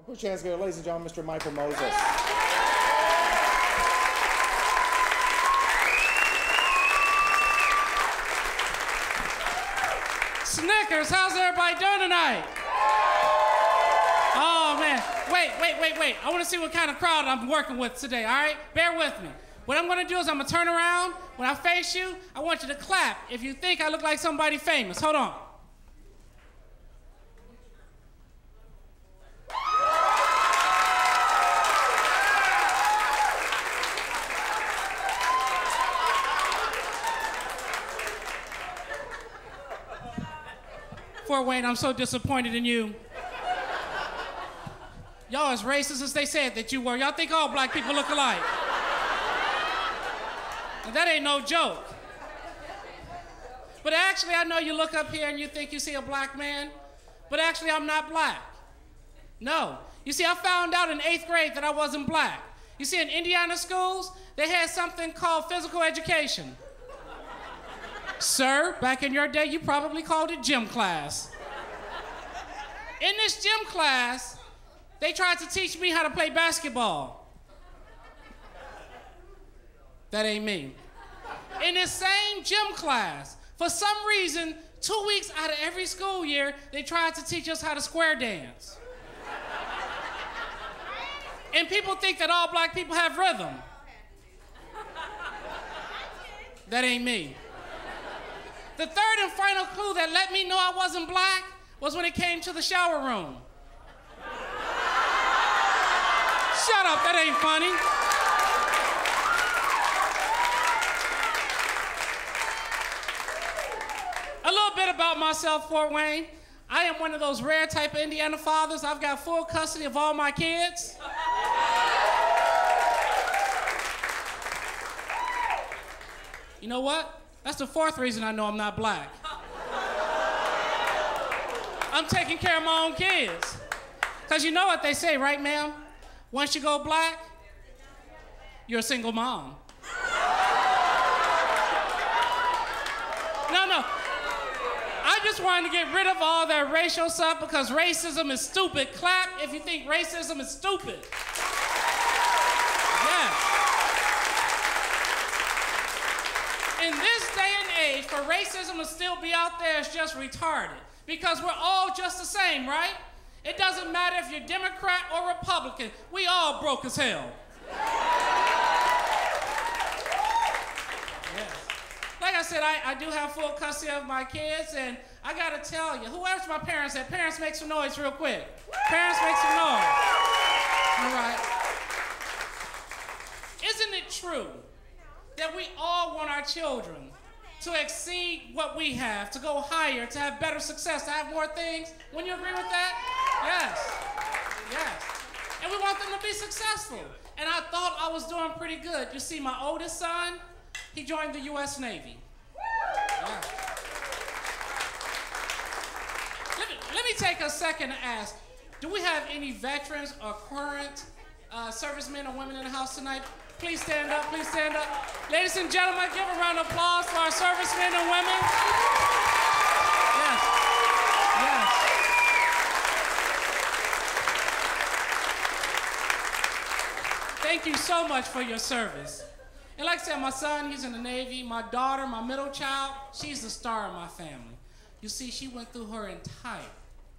Put your hands together, ladies and gentlemen, Mr. Michael Moses. Snickerz, how's everybody doing tonight? Oh, man. Wait. I want to see what kind of crowd I'm working with today, all right? Bear with me. What I'm going to do is I'm going to turn around. When I face you, I want you to clap if you think I look like somebody famous. Hold on. Fort Wayne, I'm so disappointed in you. Y'all as racist as they said that you were. Y'all think all black people look alike. And that ain't no joke. But actually, I know you look up here and you think you see a black man, but actually I'm not black. No. You see, I found out in 8th grade that I wasn't black. You see, in Indiana schools, they had something called physical education. Sir, back in your day, you probably called it gym class. In this gym class, they tried to teach me how to play basketball. That ain't me. In this same gym class, for some reason, 2 weeks out of every school year, they tried to teach us how to square dance. And people think that all black people have rhythm. That ain't me. The third and final clue that let me know I wasn't black was when it came to the shower room. Shut up, that ain't funny. A little bit about myself, Fort Wayne. I am one of those rare type of Indiana fathers. I've got full custody of all my kids. You know what? That's the fourth reason I know I'm not black. I'm taking care of my own kids. Because you know what they say, right, ma'am? Once you go black, you're a single mom. No. I just wanted to get rid of all that racial stuff because racism is stupid. Clap if you think racism is stupid. Yes. In this day and age, for racism to still be out there is just retarded. Because we're all just the same, right? It doesn't matter if you're Democrat or Republican. We all broke as hell. Yes. Like I said, I do have full custody of my kids, and I gotta tell you, whoever's my parents at, parents make some noise real quick. Parents make some noise. All right. Isn't it true that we all want our children to exceed what we have, to go higher, to have better success, to have more things? Wouldn't you agree with that? Yes. And we want them to be successful. And I thought I was doing pretty good. You see, my oldest son, he joined the U.S. Navy. Yeah. Let me take a second to ask, do we have any veterans or current servicemen or women in the house tonight? Please stand up, please stand up. Ladies and gentlemen, give a round of applause for our servicemen and women. Yes. Thank you so much for your service. And like I said, my son, he's in the Navy. My daughter, my middle child, she's the star of my family. You see, she went through her entire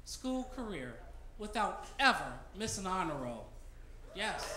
school career without ever missing an honor roll. Yes.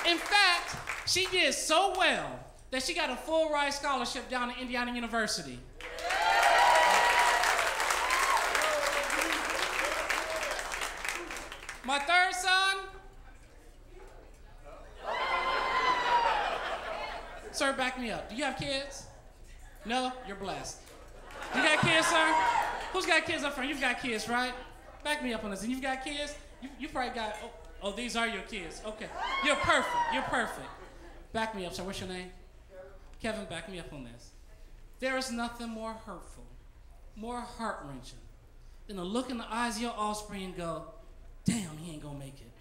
In fact, she did so well that she got a full ride scholarship down at Indiana University. My third son, sir, back me up. Do you have kids? No? You're blessed. You got kids, sir? Who's got kids up front? You've got kids, right? Back me up on this. And you've got kids? You probably got, oh, these are your kids. Okay. You're perfect. You're perfect. Back me up, sir. What's your name? Kevin, back me up on this. There is nothing more hurtful, more heart-wrenching than to look in the eyes of your offspring and go, damn, he ain't gonna make it.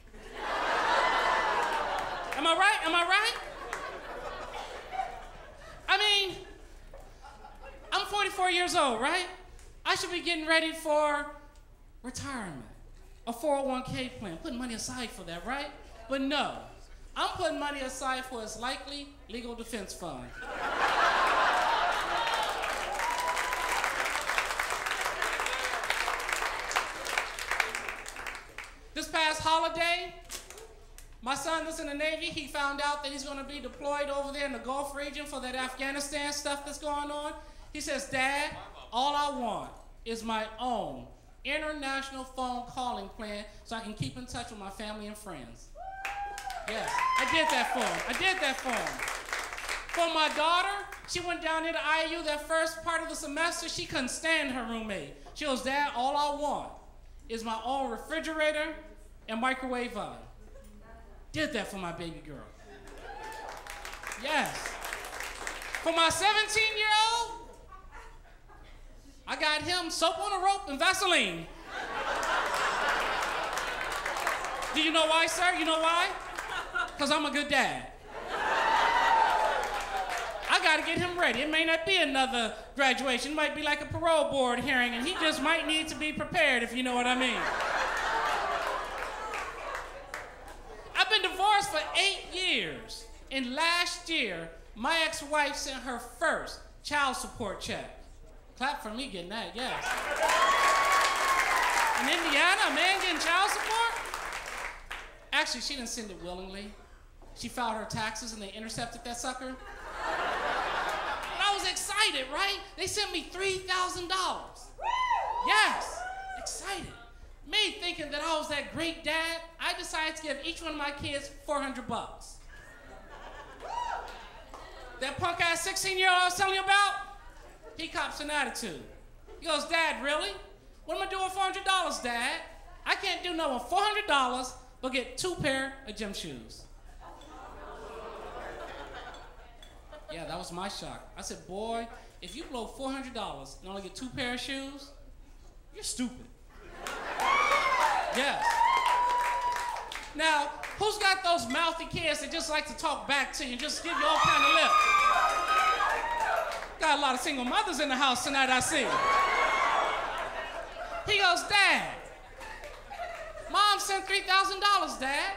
Am I right? Am I right? I mean, I'm 44 years old, right? I should be getting ready for retirement. a 401k plan, putting money aside for that, right? But no, I'm putting money aside for his likely legal defense fund. This past holiday, my son is in the Navy. He found out that he's going to be deployed over there in the Gulf region for that Afghanistan stuff that's going on. He says, Dad, all I want is my own international phone calling plan so I can keep in touch with my family and friends. Yes, I did that for him. I did that for him. For my daughter, she went down into IU that first part of the semester. She couldn't stand her roommate. She goes, Dad, all I want is my own refrigerator and microwave oven. Did that for my baby girl. Yes. For my 17-year-old, I got him soap on a rope and Vaseline. Do you know why, sir? You know why? Because I'm a good dad. I got to get him ready. It may not be another graduation. It might be like a parole board hearing, and he just might need to be prepared, if you know what I mean. I've been divorced for 8 years, and last year, my ex-wife sent her first child support check. Clap for me getting that, yes. In Indiana, a man getting child support? Actually, she didn't send it willingly. She filed her taxes and they intercepted that sucker. And I was excited, right? They sent me $3,000. Yes, excited. Me thinking that I was that great dad, I decided to give each one of my kids $400. That punk ass 16-year-old I was telling you about, he cops an attitude. He goes, Dad, really? What am I doing with $400, Dad? I can't do no with $400 but get 2 pair of gym shoes. Yeah, that was my shock. I said, boy, if you blow $400 and only get 2 pair of shoes, you're stupid. Yes. Now, who's got those mouthy kids that just like to talk back to you and just give you all kind of lip? Got a lot of single mothers in the house tonight, I see. He goes, Dad, Mom sent $3,000, Dad.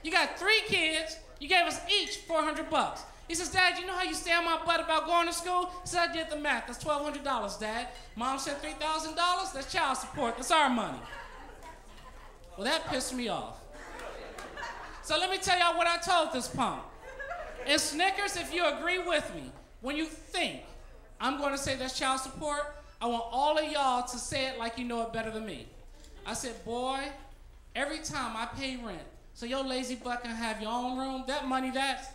You got 3 kids. You gave us each $400. He says, Dad, you know how you stay on my butt about going to school? He said, I did the math. That's $1,200, Dad. Mom sent $3,000. That's child support. That's our money. Well, that pissed me off. So let me tell y'all what I told this punk. And Snickerz, if you agree with me, when you think I'm going to say that's child support, I want all of y'all to say it like you know it better than me. I said, boy, every time I pay rent, so your lazy butt can have your own room, that money, that's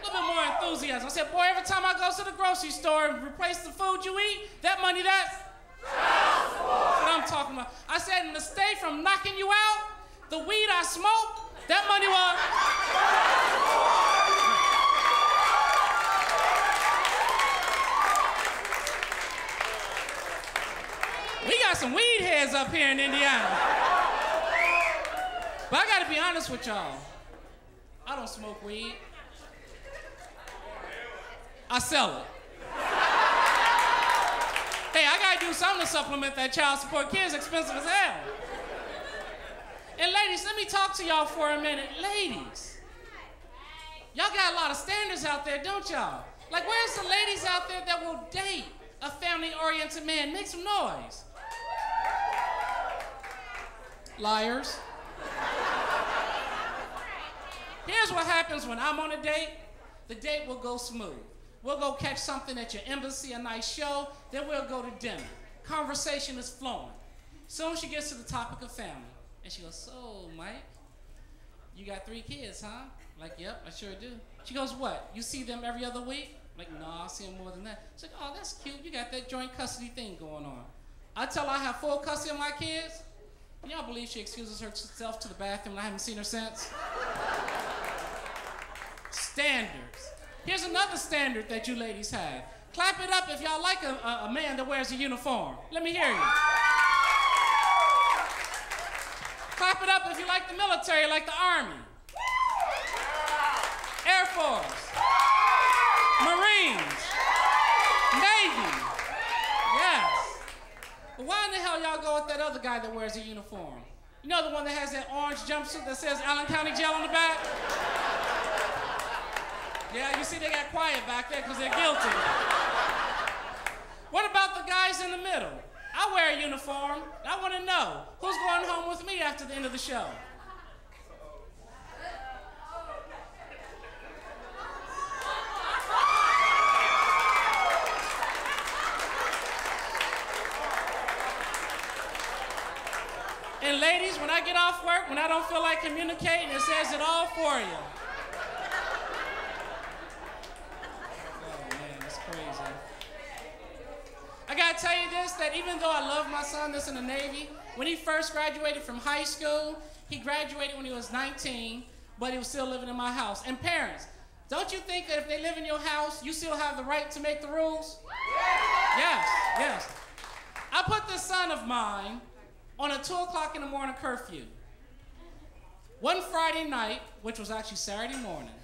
a little bit more enthusiasm. I said, boy, every time I go to the grocery store and replace the food you eat, that money, that's what I'm talking about. I said, and to stay from knocking you out, the weed I smoke, that money was. We got some weed heads up here in Indiana. But I gotta be honest with y'all. I don't smoke weed. I sell it. Hey, I gotta do something to supplement that child support. Kids expensive as hell. And ladies, let me talk to y'all for a minute. Ladies, y'all got a lot of standards out there, don't y'all? Like, where's the ladies out there that will date a family-oriented man? Make some noise. Liars. Here's what happens when I'm on a date. The date will go smooth. We'll go catch something at your embassy, a nice show, then we'll go to dinner. Conversation is flowing. Soon she gets to the topic of family. And she goes, so, Mike, you got 3 kids, huh? Like, yep, I sure do. She goes, what, you see them every other week? Like, no, I see them more than that. She's like, oh, that's cute. You got that joint custody thing going on. I tell her I have full custody of my kids. Can y'all believe she excuses herself to the bathroom and I haven't seen her since? Standards. Here's another standard that you ladies have. Clap it up if y'all like a man that wears a uniform. Let me hear you. Clap it up if you like the military, like the Army, Air Force, Marines, Navy. Yes. But why in the hell y'all go with that other guy that wears a uniform? You know the one that has that orange jumpsuit that says Allen County Jail on the back? Yeah, you see they got quiet back there because they're guilty. What about the guys in the middle? I wear a uniform. I want to know, who's going home with me after the end of the show? And ladies, when I get off work, when I don't feel like communicating, it says it all for you. Oh man, that's crazy. I gotta tell you this, that even though I love my son that's in the Navy, when he first graduated from high school, he graduated when he was 19, but he was still living in my house. And parents, don't you think that if they live in your house, you still have the right to make the rules? Yes, yes. I put this son of mine on a 2 o'clock in the morning curfew. One Friday night, which was actually Saturday morning,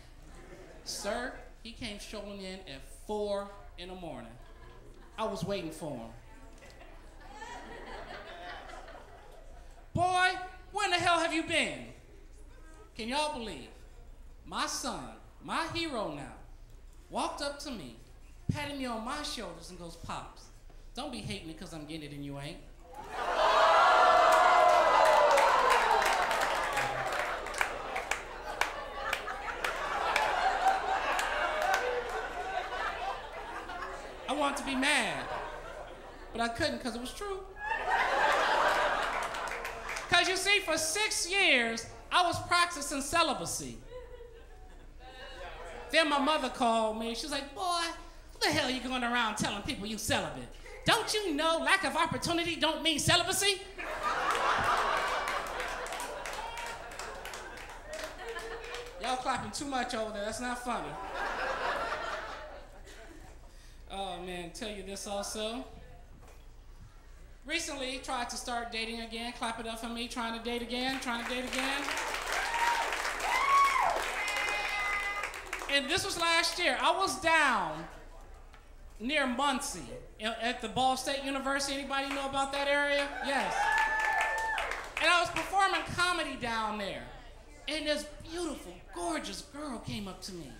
sir, he came strolling in at 4 in the morning. I was waiting for him. Boy, where in the hell have you been? Can y'all believe? My son, my hero now, walked up to me, patted me on my shoulders and goes, Pops, don't be hating me because I'm getting it and you ain't. I wanted to be mad, but I couldn't because it was true. Because you see, for 6 years, I was practicing celibacy. Then my mother called me. She was like, boy, what the hell are you going around telling people you celibate? Don't you know lack of opportunity don't mean celibacy? Y'all clapping too much over there. That's not funny. Oh man, tell you this also. Recently tried to start dating again. Clap it up for me, trying to date again. And this was last year. I was down near Muncie at the Ball State University. Anybody know about that area? Yes. And I was performing comedy down there. And this beautiful, gorgeous girl came up to me.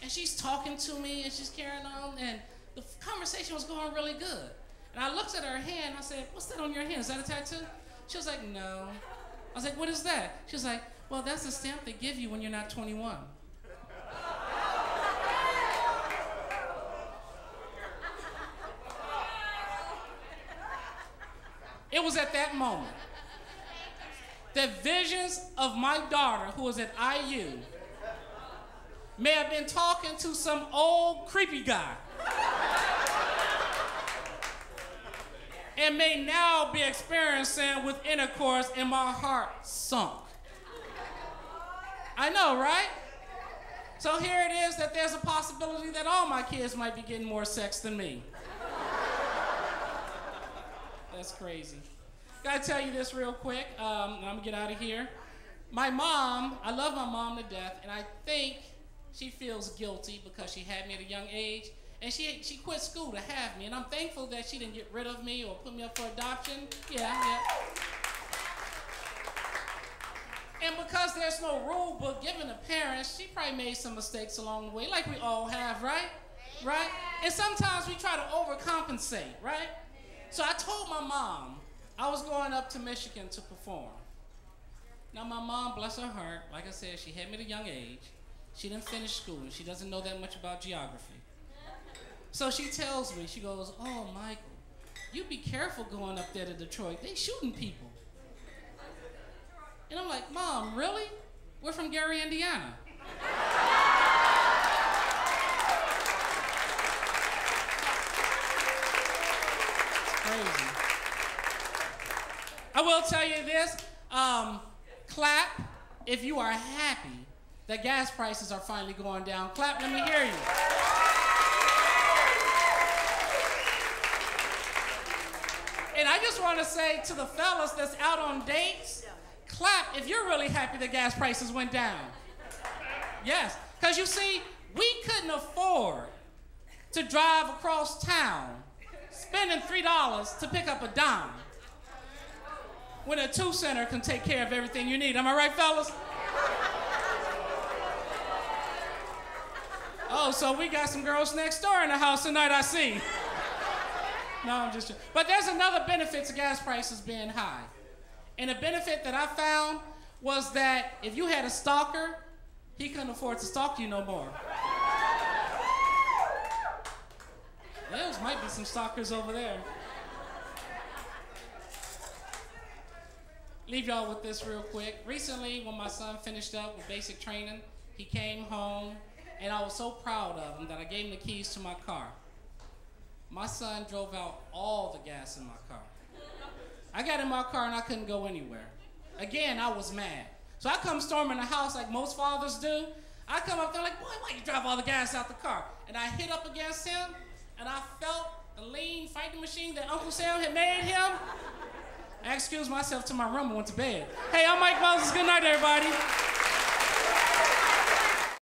And she's talking to me and she's carrying on. And the conversation was going really good. And I looked at her hand, I said, what's that on your hand? Is that a tattoo? She was like, no. I was like, what is that? She was like, well, that's the stamp they give you when you're not 21. It was at that moment that visions of my daughter, who was at IU, may have been talking to some old creepy guy. And may now be experiencing with intercourse and my heart sunk. I know, right? So here it is that there's a possibility that all my kids might be getting more sex than me. That's crazy. Gotta tell you this real quick, and I'm gonna get out of here. My mom, I love my mom to death, and I think she feels guilty because she had me at a young age. And she quit school to have me, and I'm thankful that she didn't get rid of me or put me up for adoption. Yeah. And because there's no rule book given to parents, she probably made some mistakes along the way, like we all have, right? Right? And sometimes we try to overcompensate, right? So I told my mom I was going up to Michigan to perform. Now my mom, bless her heart, like I said, she had me at a young age. She didn't finish school, and she doesn't know that much about geography. So she tells me, she goes, oh, Michael, you be careful going up there to Detroit. They shooting people. And I'm like, Mom, really? We're from Gary, Indiana. It's crazy. I will tell you this, clap if you are happy that gas prices are finally going down. Clap, let me hear you. And I just want to say to the fellas that's out on dates, clap if you're really happy the gas prices went down. Yes, because you see, we couldn't afford to drive across town spending $3 to pick up a dime when a 2-center can take care of everything you need. Am I right, fellas? Oh, so we got some girls next door in the house tonight, I see. No, I'm just joking. But there's another benefit to gas prices being high. And a benefit that I found was that if you had a stalker, he couldn't afford to stalk you no more. There might be some stalkers over there. Leave y'all with this real quick. Recently, when my son finished up with basic training, he came home, and I was so proud of him that I gave him the keys to my car. My son drove out all the gas in my car. I got in my car and I couldn't go anywhere. Again, I was mad. So I come storming the house like most fathers do. I come up there like, boy, why you drive all the gas out the car? And I hit up against him, and I felt the lean fighting machine that Uncle Sam had made him. I excused myself to my room and went to bed. Hey, I'm Mike Moses. Good night, everybody.